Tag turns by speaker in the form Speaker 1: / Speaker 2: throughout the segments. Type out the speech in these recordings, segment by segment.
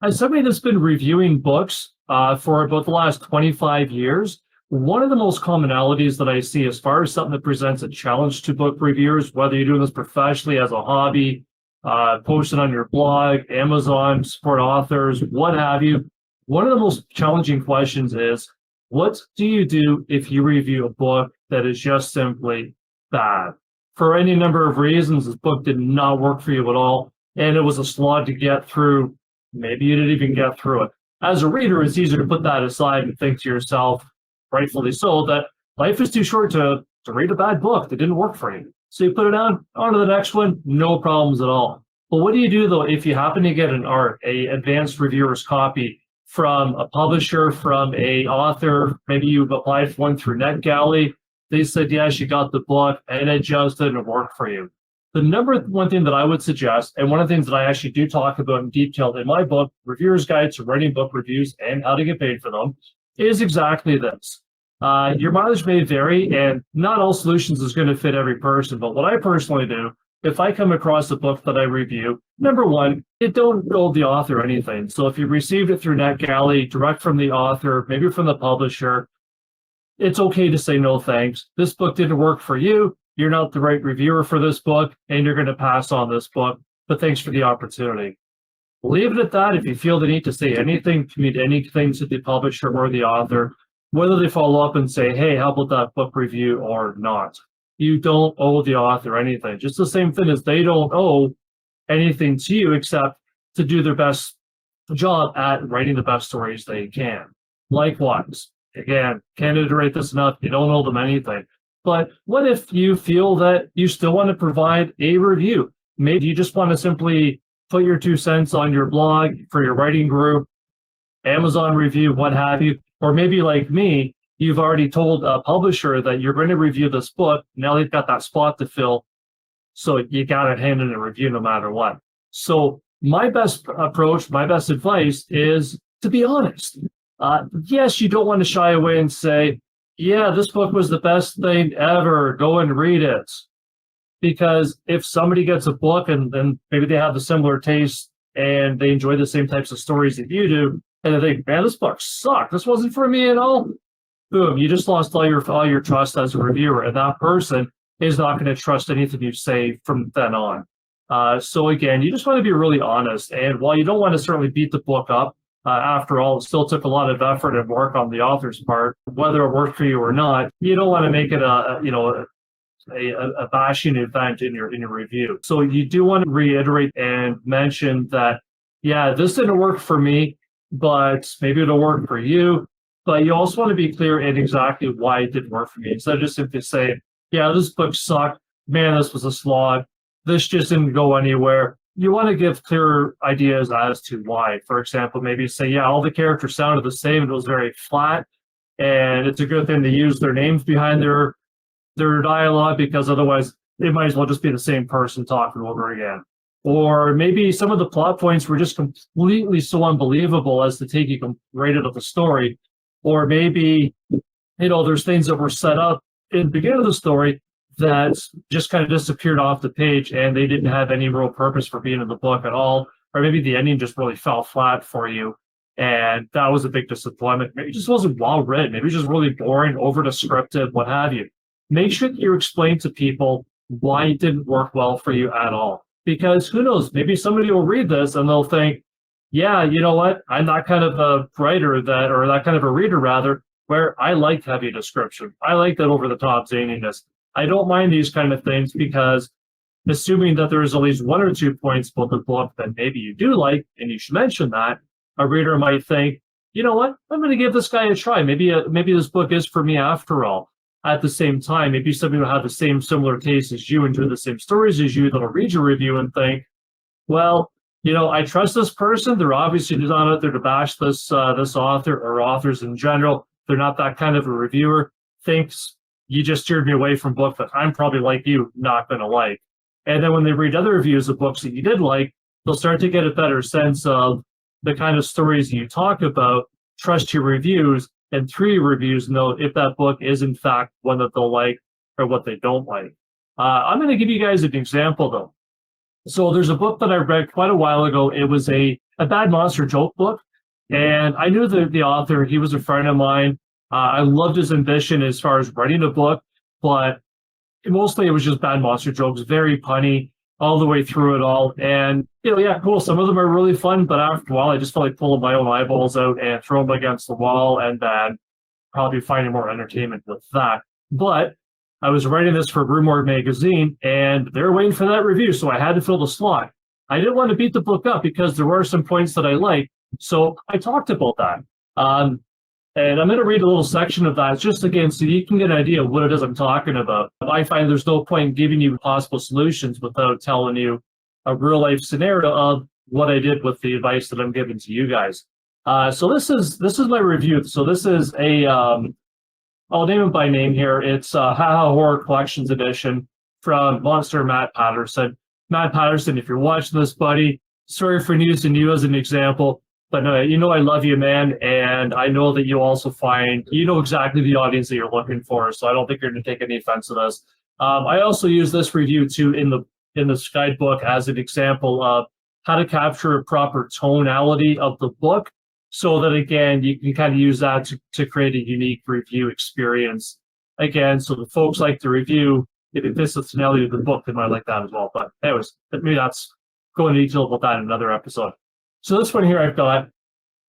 Speaker 1: As somebody that's been reviewing books for about the last 25 years, one of the most commonalities that I see as far as something that presents a challenge to book reviewers, whether you're doing this professionally as a hobby, posting on your blog, Amazon, support authors, what have you, one of the most challenging questions is, what do you do if you review a book that is just simply bad? For any number of reasons, this book did not work for you at all, and it was a slog to get through. Maybe you didn't even get through it. As a reader, it's easier to put that aside and think to yourself, rightfully so, that life is too short to read a bad book that didn't work for you. So you put it on to the next one, no problems at all. But what do you do, though, if you happen to get a advanced reviewer's copy from a publisher, from a author, maybe you've applied for one through NetGalley, they said, yes, you got the book, and it just didn't work for you. The number one thing that I would suggest, and one of the things that I actually do talk about in detail in my book, Reviewer's Guide to Writing Book Reviews and How to Get Paid for Them, is exactly this. Your mileage may vary, and not all solutions is going to fit every person, but what I personally do, if I come across a book that I review, number one, it don't owe the author anything. So if you received it through NetGalley, direct from the author, maybe from the publisher, it's okay to say no thanks. This book didn't work for you. You're not the right reviewer for this book, and you're going to pass on this book, but thanks for the opportunity. Leave it at that. If you feel the need to say anything, commit anything to the publisher or the author, whether they follow up and say, hey, how about that book review or not? You don't owe the author anything. Just the same thing as they don't owe anything to you except to do their best job at writing the best stories they can. Likewise, again, can't iterate this enough, you don't owe them anything. But what if you feel that you still want to provide a review? Maybe you just want to simply put your 2 cents on your blog for your writing group, Amazon review, what have you. Or maybe like me, you've already told a publisher that you're going to review this book. Now they've got that spot to fill. So you got to hand in a review no matter what. So my best approach, my best advice is to be honest. Yes, you don't want to shy away and say, yeah, this book was the best thing ever. Go and read it. Because if somebody gets a book and then maybe they have a similar taste and they enjoy the same types of stories that you do, and they think, man, this book sucked. This wasn't for me at all. Boom, you just lost all your trust as a reviewer, and that person is not going to trust anything you say from then on. So again, you just want to be really honest. And while you don't want to certainly beat the book up, after all, it still took a lot of effort and work on the author's part, whether it worked for you or not. You don't want to make it a bashing event in your review. So you do want to reiterate and mention that, yeah, this didn't work for me, but maybe it'll work for you. But you also want to be clear in exactly why it didn't work for me. Instead of just simply saying, yeah, this book sucked. Man, this was a slog. This just didn't go anywhere. You want to give clear ideas as to why. For example, maybe say, yeah, all the characters sounded the same. It was very flat. And it's a good thing to use their names behind their dialogue, because otherwise it might as well just be the same person talking over again. Or maybe some of the plot points were just completely so unbelievable as to take you right out of the story. Or maybe, there's things that were set up in the beginning of the story that just kind of disappeared off the page and they didn't have any real purpose for being in the book at all. Or maybe the ending just really fell flat for you. And that was a big disappointment. Maybe it just wasn't well written. Maybe it was just really boring, over descriptive, what have you. Make sure that you explain to people why it didn't work well for you at all. Because who knows, maybe somebody will read this and they'll think, yeah, you know what? I'm that kind of a writer or that kind of a reader rather, where I like heavy description. I like that over the top zaniness. I don't mind these kind of things, because assuming that there is at least 1 or 2 points about the book that maybe you do like, and you should mention that, a reader might think, you know what? I'm going to give this guy a try. Maybe this book is for me after all. At the same time, maybe somebody will have the same similar taste as you, enjoy the same stories as you, that'll read your review and think, well, I trust this person. They're obviously not out there to bash this author or authors in general. They're not that kind of a reviewer. Thinks you just steered me away from a book that I'm probably, like you, not going to like. And then when they read other reviews of books that you did like, they'll start to get a better sense of the kind of stories you talk about, trust your reviews, and through your reviews know if that book is in fact one that they'll like or what they don't like. I'm going to give you guys an example though. So there's a book that I read quite a while ago. It was a a bad monster joke book. And I knew the author, he was a friend of mine. I loved his ambition as far as writing a book, but mostly it was just bad monster jokes, very punny all the way through it all. And, yeah, cool. Some of them are really fun, but after a while, I just felt like pulling my own eyeballs out and throwing them against the wall and then probably finding more entertainment with that. But I was writing this for Rumor magazine and they were waiting for that review. So I had to fill the slot. I didn't want to beat the book up because there were some points that I liked. So I talked about that. And I'm going to read a little section of that just again so you can get an idea of what it is I'm talking about. I find there's no point in giving you possible solutions without telling you a real life scenario of what I did with the advice that I'm giving to you guys. So this is my review. So this is a I'll name it by name here. It's Haha Horror Collections Edition from Monster Matt Patterson. Matt Patterson, if you're watching this, buddy, sorry for using you as an example. But no, I love you, man, and I know that you also know exactly the audience that you're looking for. So I don't think you're going to take any offense to this. I also use this review too in this guidebook as an example of how to capture a proper tonality of the book, so that again you can kind of use that to create a unique review experience. Again, so the folks like the review, if it fits the tonality of the book, they might like that as well. But anyways, maybe that's going into detail about that in another episode. So this one here I've got,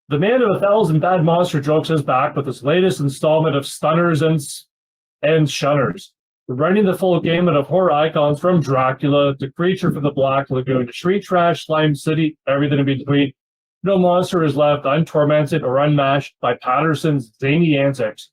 Speaker 1: the man of 1,000 bad monster jokes is back with his latest installment of stunners and shunners. Running the full gamut of horror icons from Dracula to Creature from the Black Lagoon to Street Trash, Slime City, everything in between. No monster is left untormented or unmatched by Patterson's zany antics.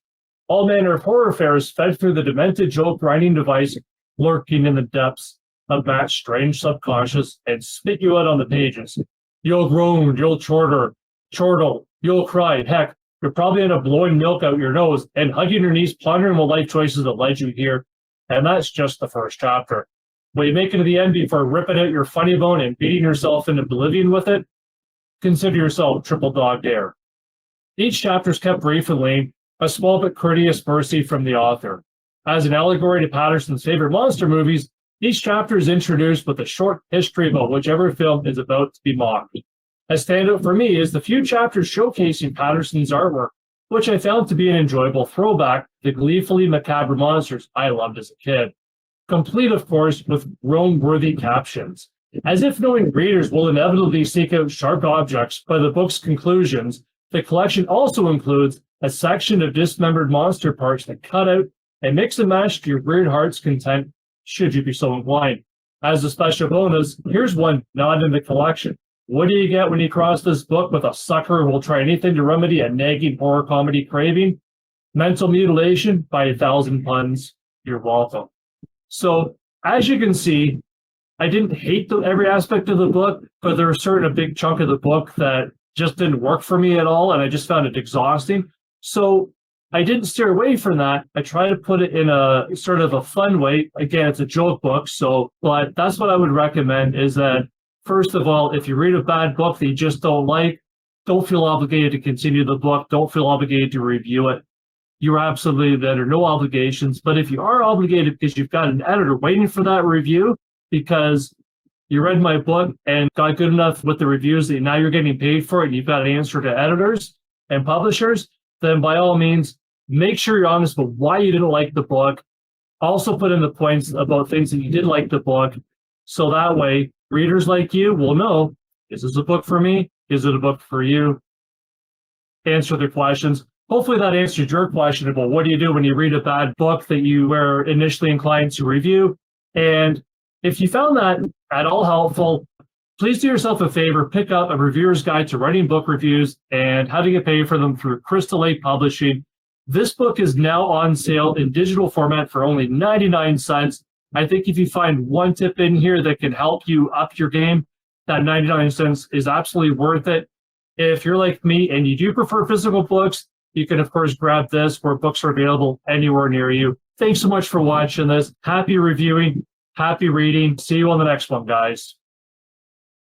Speaker 1: All manner of horror affairs fed through the demented joke grinding device lurking in the depths of Matt's strange subconscious and spit you out on the pages. You'll groan, you'll chortle, you'll cry. Heck, you'll probably end up blowing milk out your nose and hugging your knees, pondering what life choices that led you here. And that's just the first chapter. When you make it to the end before ripping out your funny bone and beating yourself into oblivion with it, consider yourself triple dog dare. Each chapter is kept brief and lame, a small but courteous mercy from the author. As an allegory to Patterson's favorite monster movies, each chapter is introduced with a short history about whichever film is about to be mocked. A standout for me is the few chapters showcasing Patterson's artwork, which I found to be an enjoyable throwback to the gleefully macabre monsters I loved as a kid. Complete, of course, with groan-worthy captions. As if knowing readers will inevitably seek out sharp objects by the book's conclusions, the collection also includes a section of dismembered monster parts that cut out and mix and match to your weird heart's content, should you be so inclined. As a special bonus, here's one not in the collection. What do you get when you cross this book with a sucker who will try anything to remedy a nagging horror comedy craving? Mental mutilation by 1,000 puns. You're welcome. So, as you can see, I didn't hate every aspect of the book, but there was a big chunk of the book that just didn't work for me at all, and I just found it exhausting. So I didn't steer away from that. I try to put it in a sort of a fun way. Again, it's a joke book, but that's what I would recommend is that, first of all, if you read a bad book that you just don't like, don't feel obligated to continue the book. Don't feel obligated to review it. You're absolutely under no obligations. But if you are obligated because you've got an editor waiting for that review, because you read my book and got good enough with the reviews that now you're getting paid for it and you've got an answer to editors and publishers, then by all means, make sure you're honest about why you didn't like the book. Also put in the points about things that you did like the book. So that way, readers like you will know, is this a book for me? Is it a book for you? Answer their questions. Hopefully that answers your question about what do you do when you read a bad book that you were initially inclined to review. And if you found that at all helpful, please do yourself a favor, pick up a reviewer's guide to writing book reviews and how to get paid for them through Crystal Lake Publishing. This book is now on sale in digital format for only 99 cents. I think if you find one tip in here that can help you up your game, that 99 cents is absolutely worth it. If you're like me and you do prefer physical books, you can, of course, grab this where books are available anywhere near you. Thanks so much for watching this. Happy reviewing. Happy reading. See you on the next one, guys.